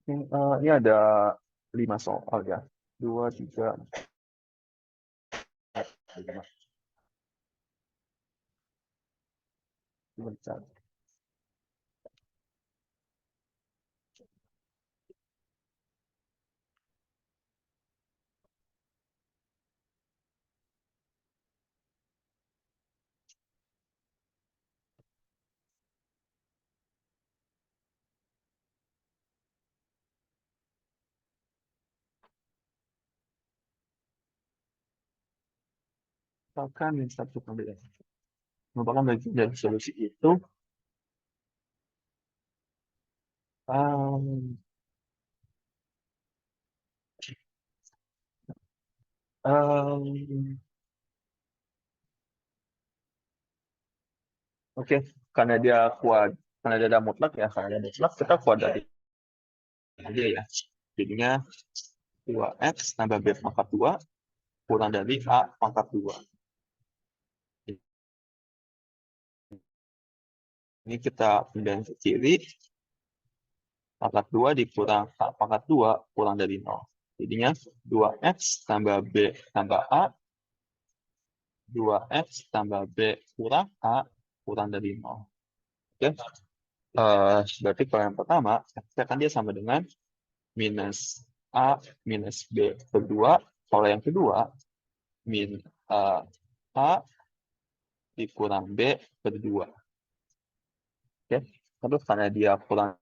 Ini ada 5 soal ya. 2, 3, 4, 5. Misalkan min 1 kali X merupakan bagian dari solusi itu. Um, um, Oke, karena dia kuat, karena dia ada mutlak ya, karena dia mutlak kita kuat dari dia ya. Jadinya 2x tambah b pangkat 2 kurang dari a pangkat 2. Ini kita pindahin ke kiri, pangkat 2 dikurang a pangkat 2 kurang dari 0. Jadinya 2x tambah b tambah a, 2x tambah b kurang a kurang dari 0. Oke, berarti kalau yang pertama, kan dia sama dengan minus a minus b per 2. Kalau yang kedua, min a dikurang b per 2. Oke, terus karena dia kurang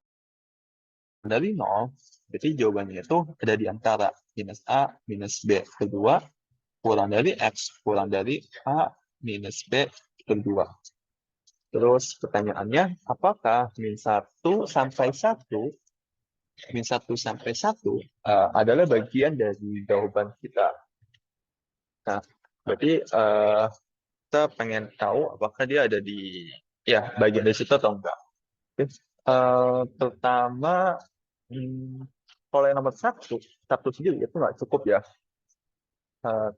dari 0, berarti jawabannya itu ada di antara minus a minus b per 2 kurang dari x kurang dari a minus b per 2. Terus pertanyaannya, apakah min 1 sampai 1 adalah bagian dari jawaban kita? Nah, berarti kita pengen tahu apakah dia ada di bagian dari situ atau enggak. Oke. Pertama, kalau yang nomor satu sendiri itu nggak cukup ya.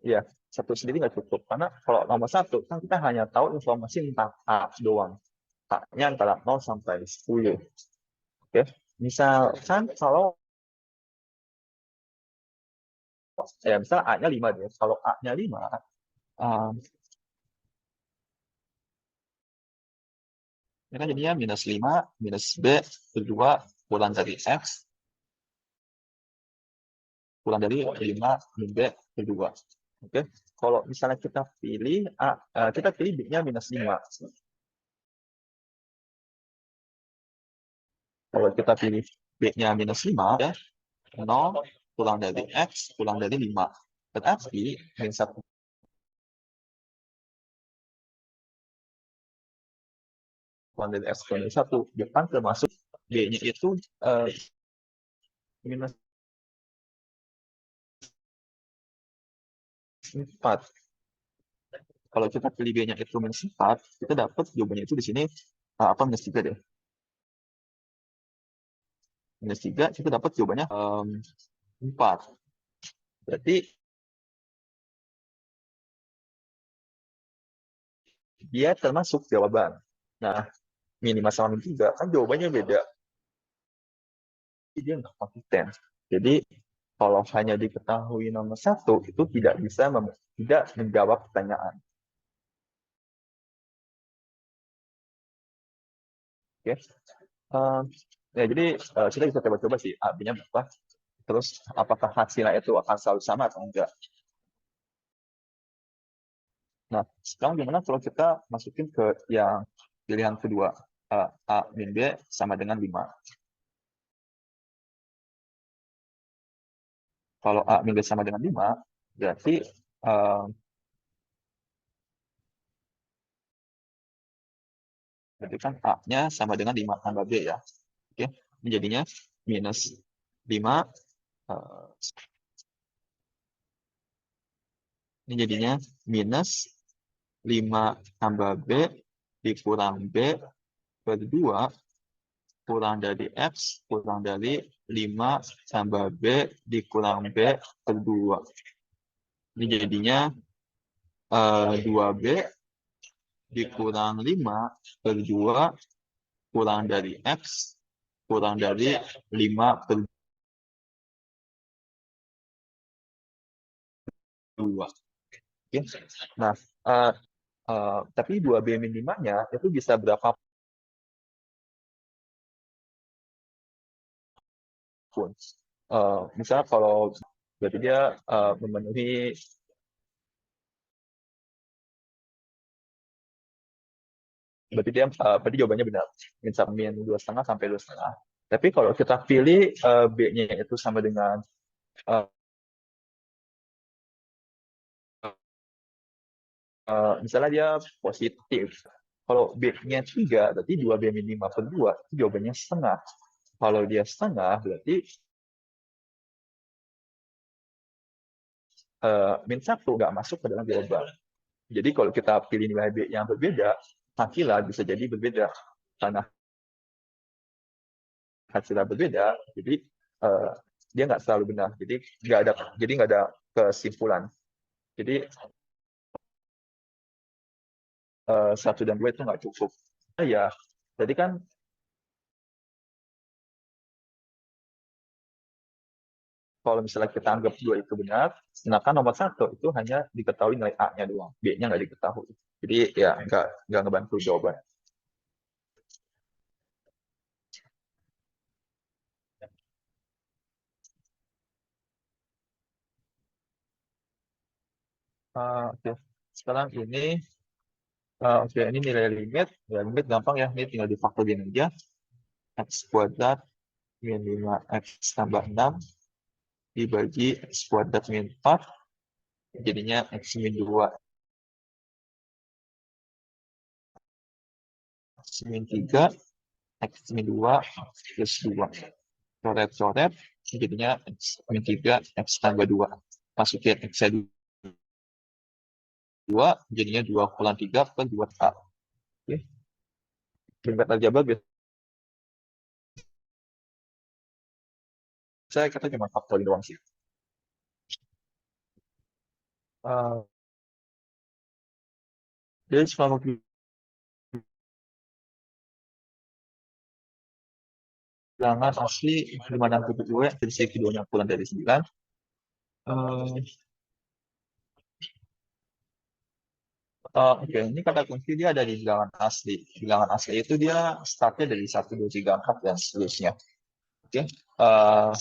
Ya, satu sendiri nggak cukup. Karena kalau nomor satu, kan kita hanya tahu informasi tentang A doang. A-nya antara 0 sampai 10. Oke. Misalkan kalau misal A-nya 5 deh. Kalau A-nya 5, ini kan jadinya minus 5, minus B, kedua kurang dari X, kurang dari 5, min B, kedua. Oke, kalau misalnya kita pilih kita pilih B-nya minus 5. Kalau kita pilih B-nya minus 5, ya, 0 kurang dari X, kurang dari 5. Berarti min 1 kurang dari X kurang dari 1, depan termasuk B-nya itu minus 4. Kalau kita pilih B-nya itu minus 4, kita dapat jawabannya itu di sini minus 3 deh. Minus 3, kita dapat jawabannya 4. Berarti dia termasuk jawaban. Nah, minimal sama min 3 kan jawabannya beda. Dia nggak konsisten. Jadi kalau hanya diketahui nomor 1 itu tidak bisa tidak menjawab pertanyaan. Oke. Jadi kita bisa coba-coba sih A-nya berapa. Terus apakah hasilnya itu akan selalu sama atau enggak. Nah, sekarang gimana kalau kita masukin ke yang pilihan kedua, A min B sama dengan 5. Kalau A min B sama dengan 5, berarti kan A-nya sama dengan 5 tambah B ya. Oke, ini jadinya minus 5. Ini jadinya minus 5 tambah B dikurang B per 2 kurang dari X kurang dari 5 tambah B dikurang B per 2. Ini jadinya 2B dikurang 5 per 2 kurang dari X kurang dari 5 per 2. 2. Oke. Nah, eh, tapi 2B minimanya itu bisa berapapun. Misalnya kalau berarti dia memenuhi, berarti jawabannya benar. Min 2,5 sampai 2,5. Tapi kalau kita pilih B-nya itu sama dengan eh, misalnya dia positif. Kalau B-nya 3, berarti 2B min 5 per 2, itu jawabannya setengah. Kalau dia setengah, berarti min 1 nggak masuk ke dalam jawaban. Jadi kalau kita pilih nilai B yang berbeda, hasilnya bisa jadi berbeda. Karena hasilnya berbeda, jadi uh, dia nggak selalu benar. Jadi nggak ada kesimpulan. Jadi 1 dan 2 itu nggak cukup. Ya, jadi kan kalau misalnya kita anggap 2 itu benar, sedangkan nomor 1 itu hanya diketahui nilai A-nya doang, B-nya nggak diketahui. Jadi ya nggak ngebantu jawaban. Oke. Sekarang oke, ini nilai limit. Ya, limit gampang ya, ini tinggal difaktorin aja. X kuadrat min 5x tambah 6 dibagi x kuadrat min 4, jadinya x min 2, x min 3, x min 2 plus 2. Coret-coret, jadinya x min 3, x tambah 2. Masukin x-nya 2, jadinya 2 kulang 3 per 2A. Oke. Limit aljabar biasanya kita cuma faktorin doang sih. Uh, jadi selama bilangan asli 5,67 dari segi keduanya kurang dari 9. Oke, ini kata kunci dia ada di bilangan asli. Bilangan asli itu dia startnya dari 1, 2, 3, 4, dan seterusnya. Oke. Uh,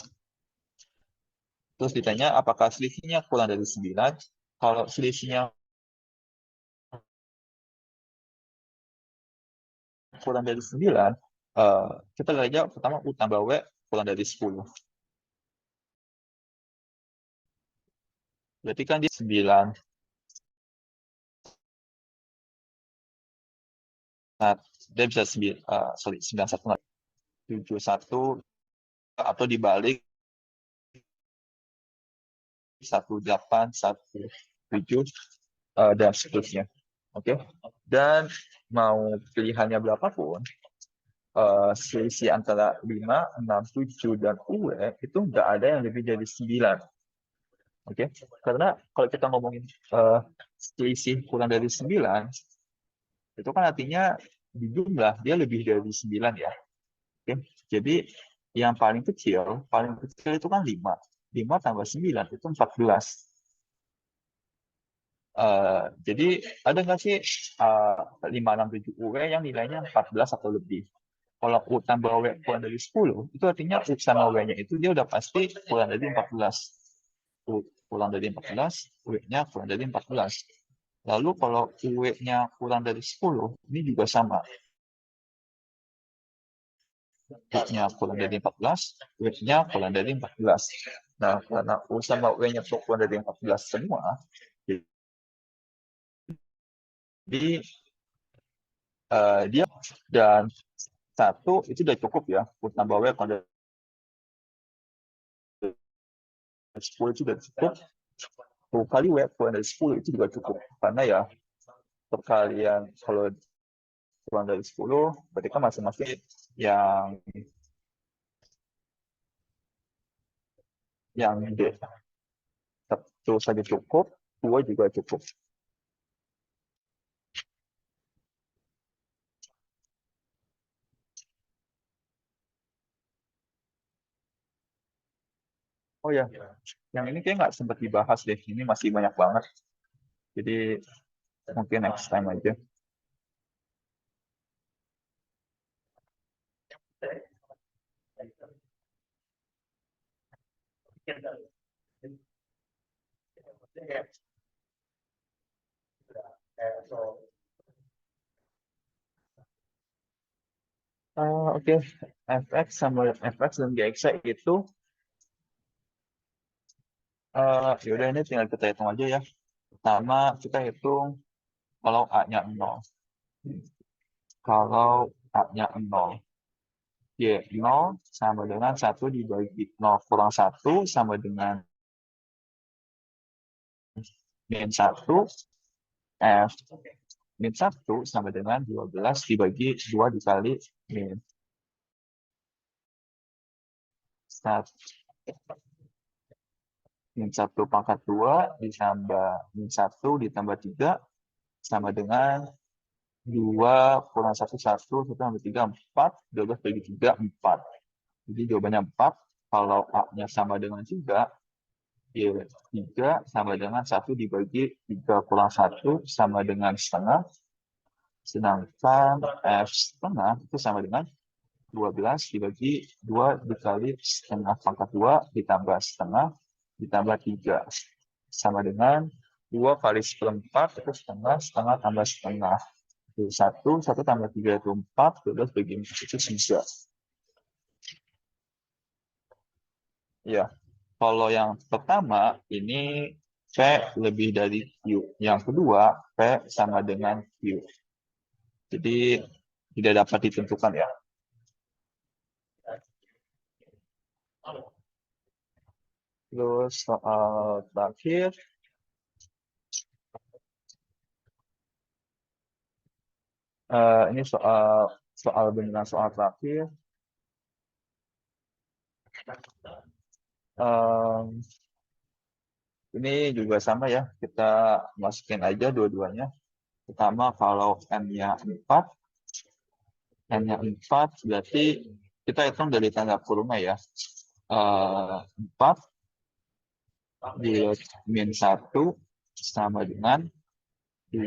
Terus ditanya apakah selisihnya kurang dari 9. Kalau selisihnya kurang dari 9, kita lihat aja pertama U tambah W kurang dari 10. Berarti kan di 9, nah, dia bisa 91, 71, atau dibalik 1817, dan seterusnya. Oke. Dan mau pilihannya berapapun, selisih antara 5, 6, 7, dan UE itu nggak ada yang lebih dari 9. Oke. Karena kalau kita ngomongin selisih kurang dari 9, itu kan artinya di jumlah dia lebih dari 9 ya. Oke. Jadi yang paling kecil itu kan 5. 5 tambah 9 itu 14. Jadi ada nggak sih 5, 6, 7 UE yang nilainya 14 atau lebih? Kalau U tambah W kurang dari 10, itu artinya U sama W-nya itu dia udah pasti kurang dari 14. U kurang dari 14, W-nya kurang dari 14. Lalu kalau W-nya kurang dari 10, ini juga sama. U-nya kurang dari 14, W-nya kurang dari 14. Nah, karena U sama W-nya kurang dari 14 semua, jadi dia dan 1 itu udah cukup ya. U tambah W kurang dari 10 itu udah cukup. U kali W kurang dari 10 itu juga cukup. Karena ya perkalian kalau kurang dari 10, berarti kan masing-masing yang D. 1 saja cukup, 2 juga cukup. Oh ya, yang ini kayak nggak sempat dibahas deh. Ini masih banyak banget. Jadi mungkin next time aja. Oke, fx sama fx dan gx itu yaudah ini tinggal kita hitung aja ya. Pertama kita hitung kalau a-nya 0. Kalau a-nya 0, y 0 sama dengan 1 dibagi 0 kurang 1 sama dengan min 1, f min 1 sama dengan 12 dibagi 2 dikali min 1. Min 1 pangkat 2 ditambah min 1 ditambah 3 sama dengan 2 kurang 1, 1, 1 tambah 3, 4, 12 bagi 3, 4. Jadi jawabannya 4. Kalau A-nya sama dengan 3, ya 3 sama dengan 1 dibagi 3 kurang 1 sama dengan setengah. Sedangkan F setengah itu sama dengan 12 dibagi 2 dikali setengah pangkat 2 ditambah setengah ditambah 3. Sama dengan 2 kali seperempat itu setengah, setengah tambah setengah. Itu 1, 1 tambah 3 itu 4, 12 bagi 4 itu 3. Ya, kalau yang pertama ini P lebih dari Q. Yang kedua, P sama dengan Q. Jadi tidak dapat ditentukan ya. Terus soal terakhir, ini soal beneran soal terakhir. Ini juga sama ya, kita masukin aja dua-duanya. Pertama kalau n-nya 4, n-nya 4 berarti kita hitung dari tanda kurungnya ya. 4 di min 1 sama dengan 2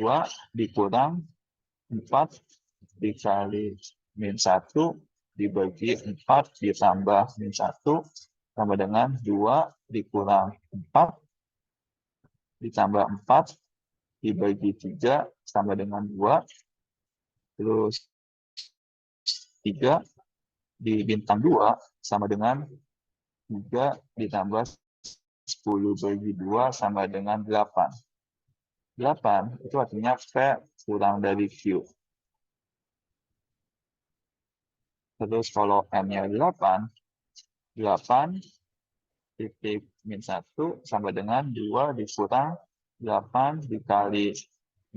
dikurang 4 dikali min 1 dibagi 4 ditambah min 1 sama dengan 2 dikurang 4 ditambah 4 dibagi 3 sama dengan 2, terus 3 di bintang 2 sama dengan 3 ditambah 10 bagi 2 sama dengan 8. 8 itu artinya P kurang dari Q. Terus kalau N-nya 8, 8 titik min 1 sama dengan 2 dikurang 8 dikali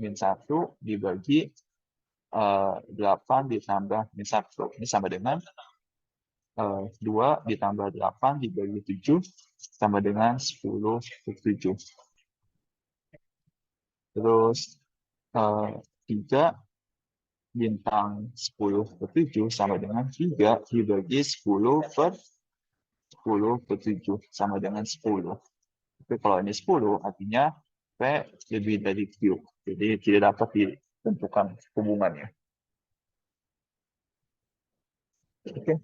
min 1 dibagi 8 ditambah min 1. Ini sama dengan 2 ditambah 8 dibagi 7 sama dengan 10 per 7. Terus 3 bintang 10 per 7 sama dengan 3 dibagi 10 per 7 sama dengan 10. Tapi kalau ini 10 artinya P lebih dari Q. Jadi tidak dapat ditentukan hubungannya. Oke.